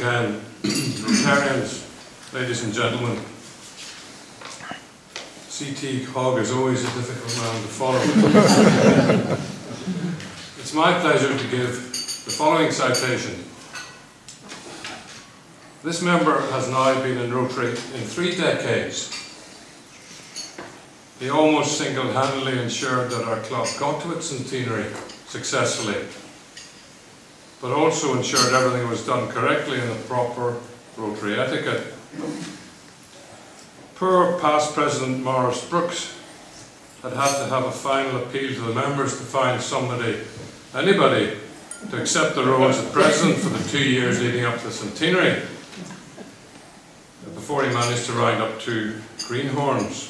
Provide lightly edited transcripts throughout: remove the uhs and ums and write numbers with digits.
Ken, Rotarians, ladies and gentlemen. CT Hogg is always a difficult man to follow. It's my pleasure to give the following citation. This member has now been in Rotary in 3 decades. He almost single-handedly ensured that our club got to its centenary successfully, but also ensured everything was done correctly in the proper Rotary etiquette. Poor past President Maurice Brooks had to have a final appeal to the members to find anybody, to accept the role as President for the 2 years leading up to the centenary, before he managed to round up 2 greenhorns.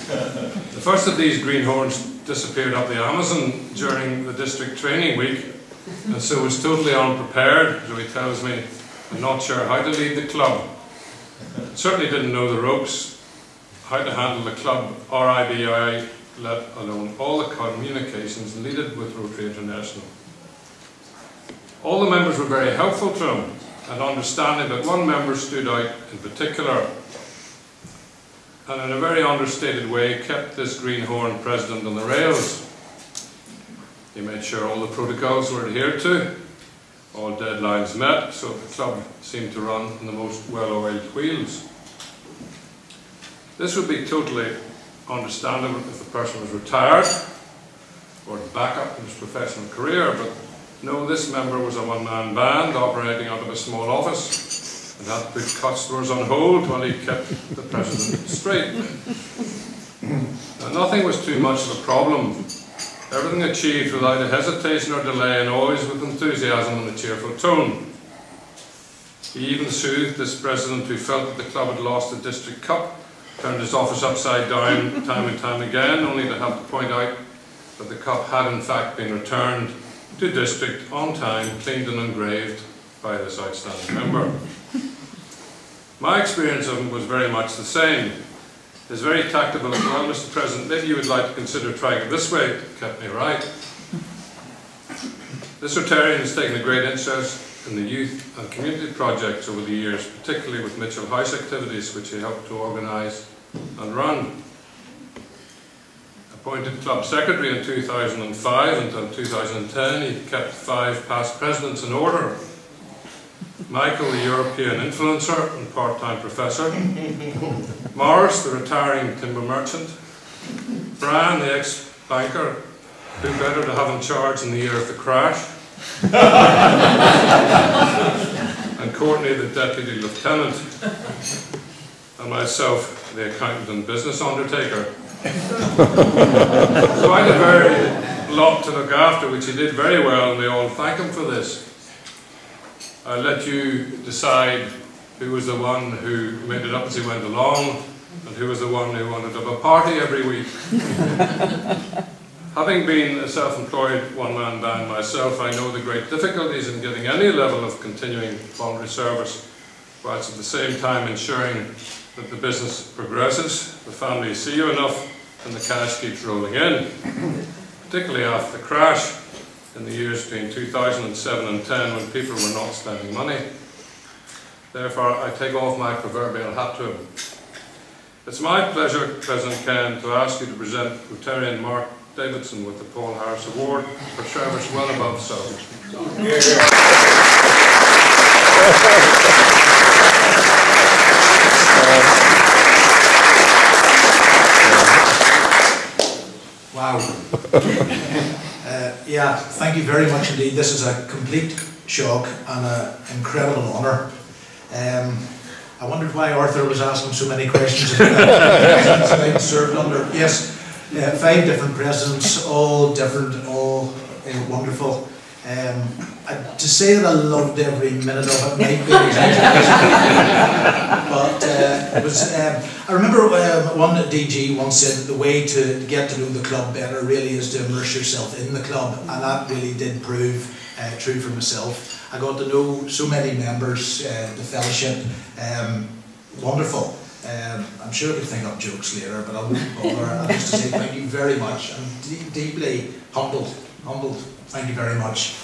The first of these greenhorns disappeared up the Amazon during the district training week, and so was totally unprepared, so he tells me, and not sure how to lead the club. Certainly didn't know the ropes, how to handle the club RIBI, let alone all the communications needed with Rotary International. All the members were very helpful to him, and understanding that one member stood out in particular, and in a very understated way kept this greenhorn president on the rails. He made sure all the protocols were adhered to, all deadlines met, so the club seemed to run on the most well-oiled wheels. This would be totally understandable if the person was retired or back up in his professional career, but no, this member was a one-man band operating out of a small office and had to put customers on hold while he kept the president straight. Now, nothing was too much of a problem. Everything achieved without a hesitation or delay, and always with enthusiasm and a cheerful tone. He even soothed this president who felt that the club had lost the district cup, turned his office upside down time and time again, only to have to point out that the cup had in fact been returned to district on time, cleaned and engraved by this outstanding member. My experience of him was very much the same. His very tactable, well, Mr. President, maybe you would like to consider trying it this way, kept me right. This Rotarian has taken a great interest in the youth and community projects over the years, particularly with Mitchell House activities, which he helped to organise and run. Appointed club secretary in 2005 until 2010, he kept 5 past presidents in order. Michael, the European influencer and part-time professor. Morris, the retiring timber merchant. Brian, the ex-banker, who better to have in charge in the year of the crash. And Courtney, the deputy lieutenant. And myself, the accountant and business undertaker. So I had a very lot to look after, which he did very well, and we all thank him for this. I'll let you decide who was the one who made it up as he went along, and who was the one who wanted to have a party every week. Having been a self-employed one-man band myself, I know the great difficulties in getting any level of continuing voluntary service, whilst at the same time ensuring that the business progresses, the family see you enough, and the cash keeps rolling in, particularly after the crash in the years between 2007 and 10, when people were not spending money. Therefore, I take off my proverbial hat to him. It's my pleasure, President Ken, to ask you to present Rotarian Mark Davidson with the Paul Harris Award for service well above self. Wow. Yeah, thank you very much indeed. This is a complete shock and an incredible honour. I wondered why Arthur was asking so many questions about that. I've served under, yes, 5 different presidents, all different, all wonderful. To say that I loved every minute of it might be an exaggeration, but it was. I remember one DG once said that the way to get to know the club better really is to immerse yourself in the club, and that really did prove true for myself. I got to know so many members, the fellowship, wonderful. I'm sure I could think up jokes later, but I won't bother. I just to say thank you very much. I'm deeply humbled. Thank you very much.